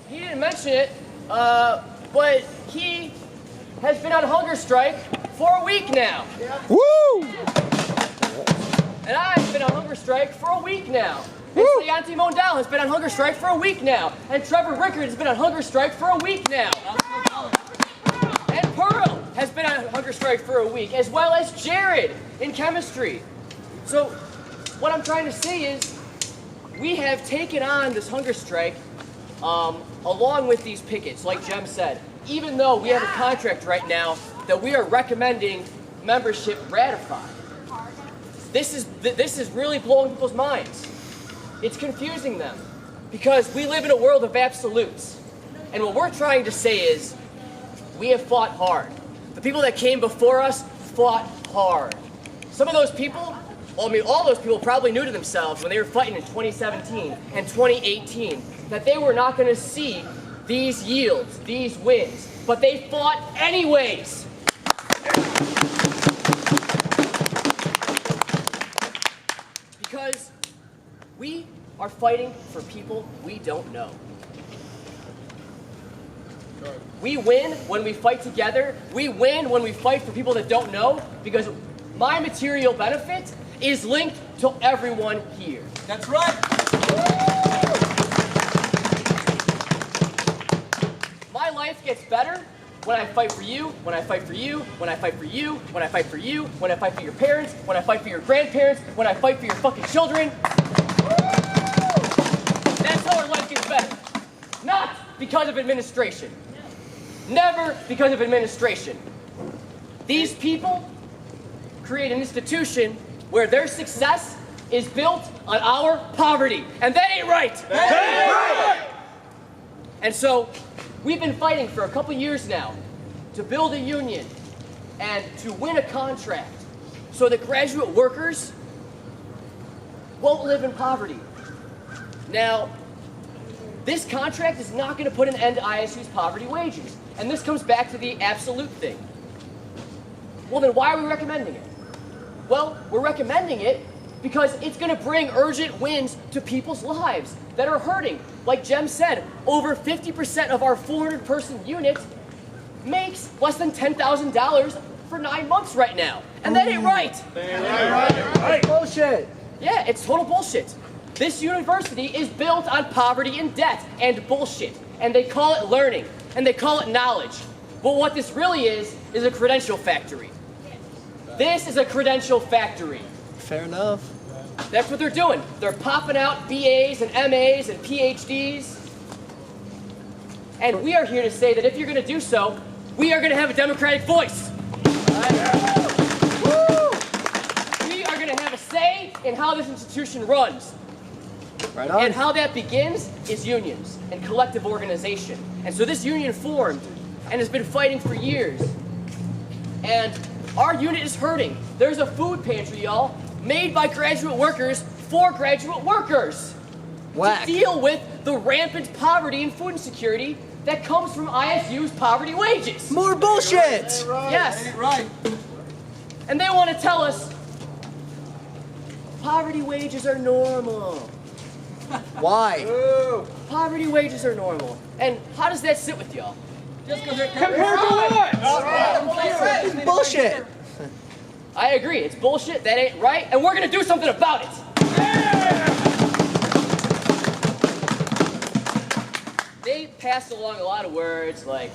he didn't mention it, but he has been on hunger strike for a week now. Woo! And I've been on hunger strike for a week now. And Sayante Mondal has been on hunger strike for a week now. And Trevor Rickard has been on hunger strike for a week now. And Pearl has been on hunger strike for a week, as well as Jared in chemistry. So what I'm trying to say is we have taken on this hunger strike along with these pickets, like Jem said, even though we have a contract right now that we are recommending membership ratified. This is really blowing people's minds. It's confusing them because we live in a world of absolutes. And what we're trying to say is we have fought hard. The people that came before us fought hard. Some of those people, well, I mean, all those people probably knew to themselves when they were fighting in 2017 and 2018 that they were not going to see these yields, these wins, but they fought anyways. Because we are fighting for people we don't know. We win when we fight together. We win when we fight for people that don't know, because my material benefit is linked to everyone here. That's right. My life gets better when I fight for you, when I fight for you, when I fight for you, when I fight for you, when I fight for your parents, when I fight for your grandparents, when I fight for your fucking children. That's how our life gets better. Not because of administration. Never because of administration. These people create an institution where their success is built on our poverty. And that ain't right. That ain't right. And so we've been fighting for a couple years now to build a union and to win a contract so that graduate workers won't live in poverty. Now, this contract is not going to put an end to ISU's poverty wages. And this comes back to the absolute thing. Well, then why are we recommending it? Well, we're recommending it because it's going to bring urgent wins to people's lives that are hurting. Like Jem said, over 50% of our 400-person unit makes less than $10,000 for 9 months right now. And that ain't right. Right. Bullshit. Yeah, it's total bullshit. This university is built on poverty and debt and bullshit. And they call it learning. And they call it knowledge. But what this really is a credential factory. This is a credential factory. Fair enough. That's what they're doing. They're popping out BAs and MAs and PhDs. And we are here to say that if you're going to do so, we are going to have a democratic voice. We are going to have a say in how this institution runs. Right on. And how that begins is unions and collective organization. And so this union formed and has been fighting for years. And our unit is hurting. There's a food pantry, y'all, made by graduate workers for graduate workers. Whack. To deal with the rampant poverty and food insecurity that comes from ISU's poverty wages. More bullshit. Yes. Ain't right. And they want to tell us poverty wages are normal. Why? Poverty wages are normal. And how does that sit with y'all? Just because they're Compared to what? It's bullshit. I agree, it's bullshit, that ain't right, and we're gonna do something about it. They passed along a lot of words like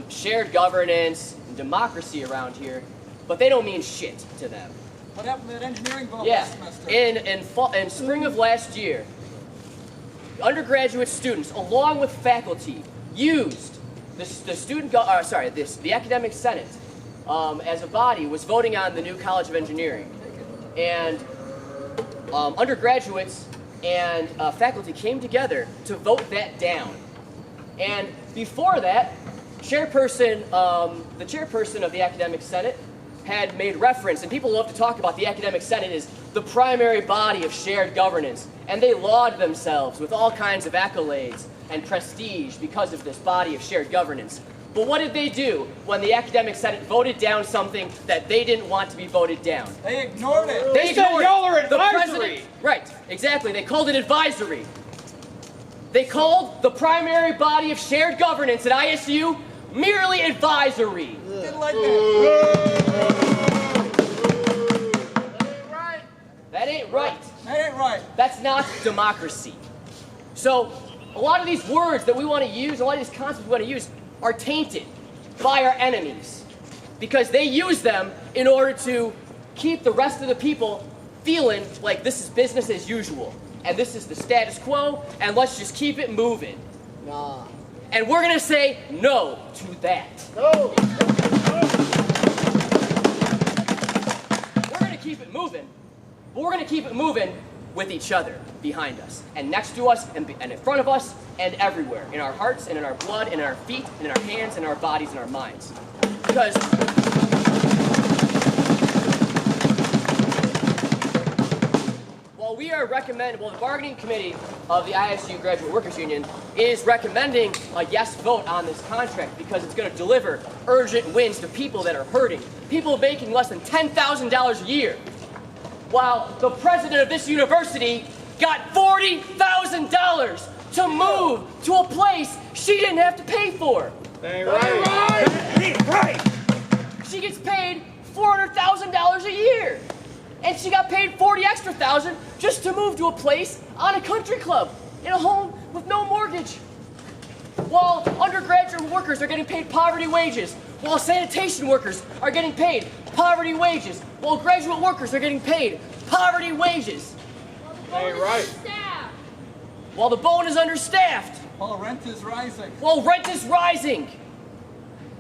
shared governance and democracy around here, but they don't mean shit to them. What happened to that engineering vote Yeah, this semester? in spring of last year, undergraduate students, along with faculty, used the academic senate as a body was voting on the new College of Engineering, and undergraduates and faculty came together to vote that down. And before that, the chairperson of the academic senate had made reference, and people love to talk about the academic senate as the primary body of shared governance, and they laud themselves with all kinds of accolades and prestige because of this body of shared governance. But what did they do when the academic senate voted down something that they didn't want to be voted down? They ignored it. They said ignored y'all are the advisory. president. Right, exactly. They called it advisory. They called the primary body of shared governance at ISU merely advisory. Didn't like that. That ain't right. That ain't right. That's not democracy. So, a lot of these words that we want to use, a lot of these concepts we want to use, are tainted by our enemies because they use them in order to keep the rest of the people feeling like this is business as usual and this is the status quo and let's just keep it moving. Nah. And we're going to say no to that. No. We're going to keep it moving, but we're going to keep it moving with each other behind us and next to us and in front of us and everywhere, in our hearts and in our blood and in our feet and in our hands and our bodies and our minds. Because while the bargaining committee of the ISU Graduate Workers Union is recommending a yes vote on this contract because it's going to deliver urgent wins to people that are hurting, people making less than $10,000 a year, while the president of this university got $40,000 to move to a place she didn't have to pay for. Right. She gets paid $400,000 a year. And she got paid $40,000 extra just to move to a place on a country club in a home with no mortgage. While undergraduate workers are getting paid poverty wages, while sanitation workers are getting paid poverty wages, while graduate workers are getting paid poverty wages. Ain't right. While the bone is understaffed. While rent is rising. While rent is rising.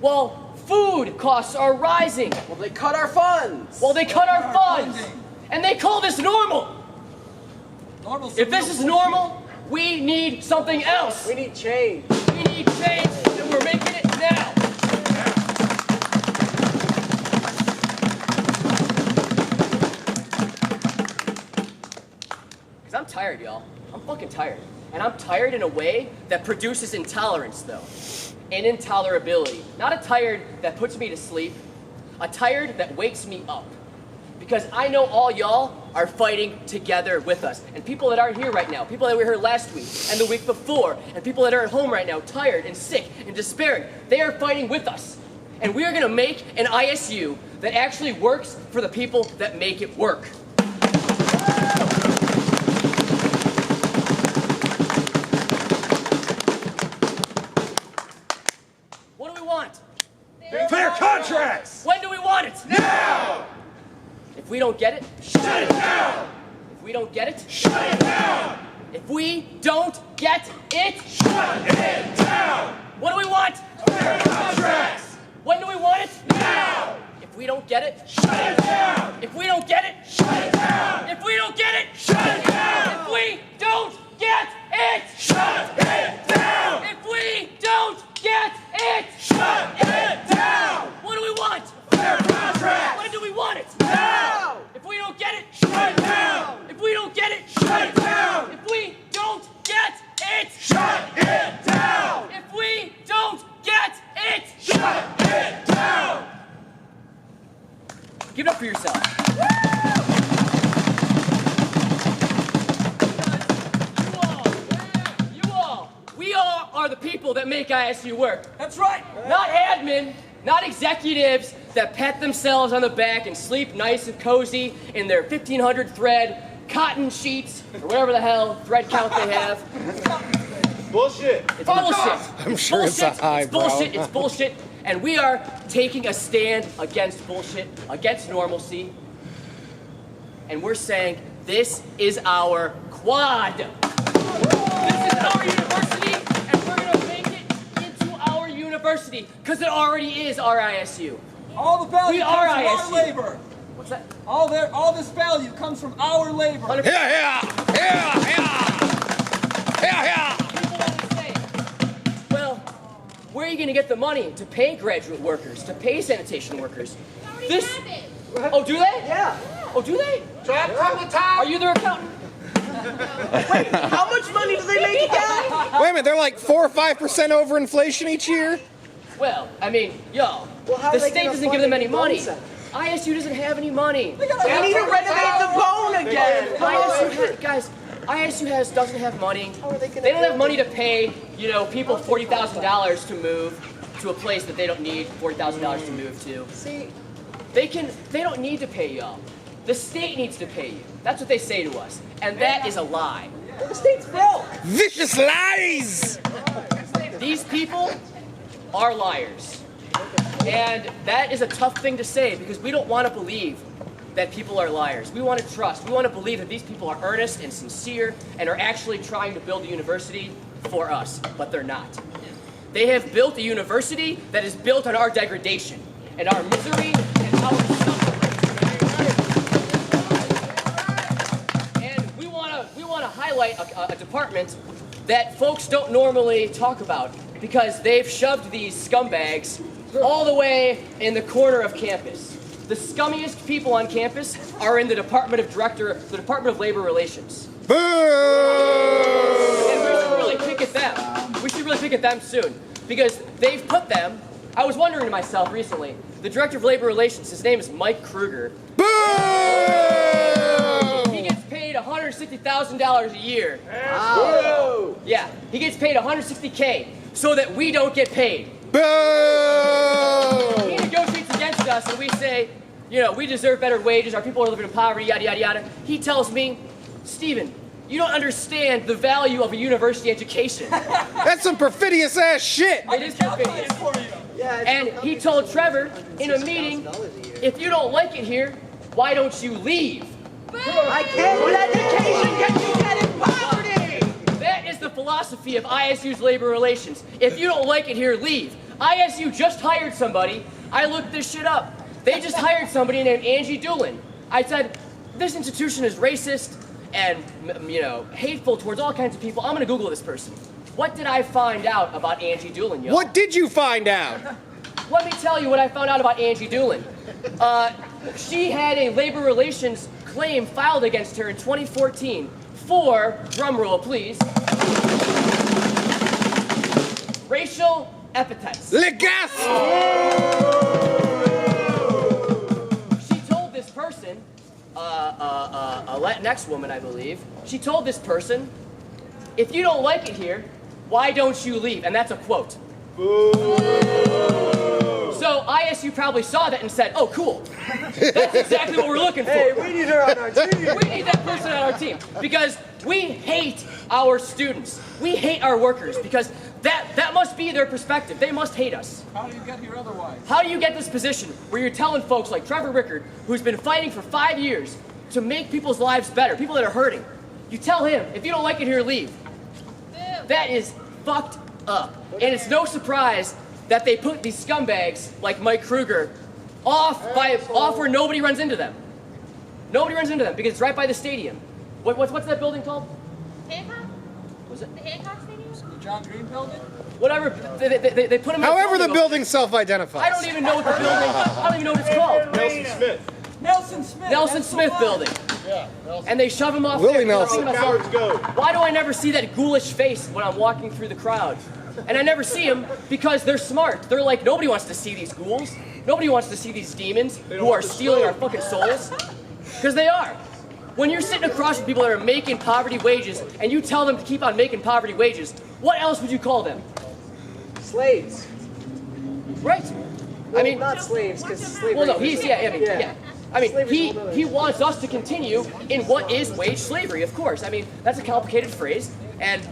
While food costs are rising. Well, they cut our funds. While they cut our funds. funding. And they call this normal. Normal's If this is normal, we need something else. We need change. We need change, and we're making it now. Because I'm tired, y'all. I'm fucking tired. And I'm tired in a way that produces intolerance, though. And intolerability. Not a tired that puts me to sleep. A tired that wakes me up. Because I know all y'all are fighting together with us. And people that aren't here right now, people that were here last week and the week before, and people that are at home right now, tired and sick and despairing, they are fighting with us. And we are going to make an ISU that actually works for the people that make it work. What do we want? fair contracts. When do we want it? Now. If we don't get it, Shut it down. if we don't get it, Shut it down. if we don't get it, Shut it down. what do we want? Fair contracts. When do we want it? Now. If we don't get it, Shut it down. if we don't get it, Shut it down. if we don't get it, Shut it down. if we don't get it, Shut it down. if we don't get it, Shut it down. what do we want? Fair contracts. When do we want it? Now. If we don't get it, Shut it down. if we don't get it, Shut it down. if we don't get it, Shut it down. if we don't get it, Shut it down. give it up for yourself. We all are the people that make ISU work. That's right. Not admin, not executives that pat themselves on the back and sleep nice and cozy in their 1,500 thread cotton sheets or whatever the hell thread count they have. Bullshit. It's bullshit. I'm sure it's a high, It's bro. bullshit. It's bullshit. And we are taking a stand against bullshit, against normalcy. And we're saying this is our quad. This is our university, and we're going to make it into our university because it already is our ISU. All the value We are comes from ISU. our labor. What's that? All this value comes from our labor. 100%. Yeah. People always say, well, where are you going to get the money to pay graduate workers, to pay sanitation workers? This. Oh, do they? Yeah. Oh, do they? Top from the top. Are you their accountant? How much money do they make again? Wait a minute, they're like 4 or 5% over inflation each year? Well, I mean, yo, Well, how the are they state gonna doesn't fund give them the any money. bone center? ISU doesn't have any money. We need to renovate the bone again. ISU, guys, ISU doesn't have money. they gonna They don't have build money to pay, people, $40,000 to move to a place that they don't need $40,000 to move to. See, They don't need to pay y'all. The state needs to pay you. That's what they say to us. And that is a lie. well, the state's broke. Vicious lies! These people are liars. And that is a tough thing to say because we don't want to believe that people are liars. We want to trust. We want to believe that these people are earnest and sincere and are actually trying to build a university for us, but they're not. They have built a university that is built on our degradation and our misery and our suffering. And we want to highlight a department that folks don't normally talk about because they've shoved these scumbags all the way in the corner of campus. The scummiest people on campus are in the Department of Labor Relations. Boo! And we should really pick at them. We should really pick at them soon because they've put them. I was wondering to myself recently, the Director of Labor Relations, his name is Mike Kruger. Boo! He gets paid $160,000 a year. Wow. Yeah, he gets paid $160K so that we don't get paid. Boo! He negotiates against us and we say, we deserve better wages, our people are living in poverty, yada, yada, yada. He tells me, Stephen, you don't understand the value of a university education. That's some perfidious ass shit! It is perfidious. For you. Yeah, it's And he told Trevor in a meeting, if you don't like it here, why don't you leave? I can't let education get you dead in poverty. That is the philosophy of ISU's labor relations. If you don't like it here, leave. ISU just hired somebody. I looked this shit up. They just hired somebody named Angie Doolin. I said, this institution is racist and, hateful towards all kinds of people. I'm gonna Google this person. What did I find out about Angie Doolin, y'all? What did you find out? Let me tell you what I found out about Angie Doolin. She had a labor relations claim filed against her in 2014 for, drumroll please, racial epithets. Legas! She told this person, a Latinx woman, I believe, she told this person, if you don't like it here, why don't you leave? And that's a quote. So ISU probably saw that and said, oh, cool. That's exactly what we're looking for. Hey, we need her on our team. We need that person on our team because we hate our students. We hate our workers because that must be their perspective. They must hate us. How do you get here otherwise? How do you get this position where you're telling folks like Trevor Rickard, who's been fighting for 5 years to make people's lives better, people that are hurting, you tell him, if you don't like it here, leave. That is fucked up. And it's no surprise that they put these scumbags like Mike Kruger off where nobody runs into them. Nobody runs into them because it's right by the stadium. What's that building called? Hancock? Was it? The Hancock Stadium? The John Green building? Whatever. They put them. However, the in building self-identifies. I don't even know what the building. I don't even know what it's called. Nelson Smith. Nelson Smith. Nelson that's the Smith one. building. Yeah, Nelson. And they shove him off Willie there. I'm Nelson. thinking to myself, Cowards go. why do I never see that ghoulish face when I'm walking through the crowd? And I never see them because they're smart. They're like, nobody wants to see these ghouls. Nobody wants to see these demons don't who are want the stealing smoke. our fucking souls. Because they are. When you're sitting across from people that are making poverty wages and you tell them to keep on making poverty wages, what else would you call them? Slaves. Right. Well, I mean, not slaves, because slavery. well, no, is- he's, yeah. I mean, Slavery's he a whole nother- he wants us to continue in what is wage slavery, of course. I mean, that's a complicated phrase, and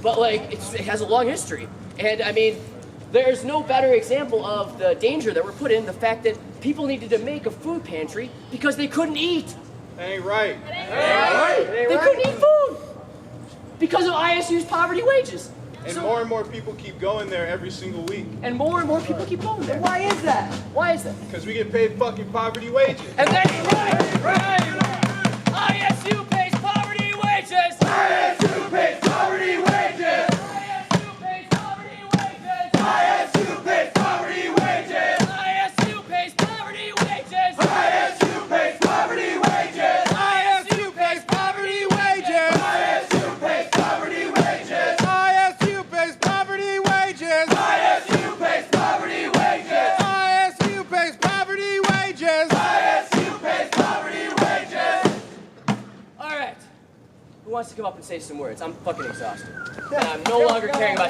but like it has a long history. And I mean, there's no better example of the danger that we're put in. The fact that people needed to make a food pantry because they couldn't eat. Ain't right. They couldn't eat food because of ISU's poverty wages. And So- more and more people keep going there every single week. And more people keep going there. Why is that? Why is that? Because we get paid fucking poverty wages. And that's right. ISU pays poverty wages. ISU pays poverty wages. ISU pays poverty wages. ISU pays poverty wages. ISU pays poverty wages. ISU pays poverty wages. ISU pays poverty wages! ISU pays poverty wages. ISU pays poverty wages! ISU pays poverty wages. ISU pays poverty wages! ISU pays poverty wages. up and say some words. I'm fucking exhausted. And I'm no longer caring about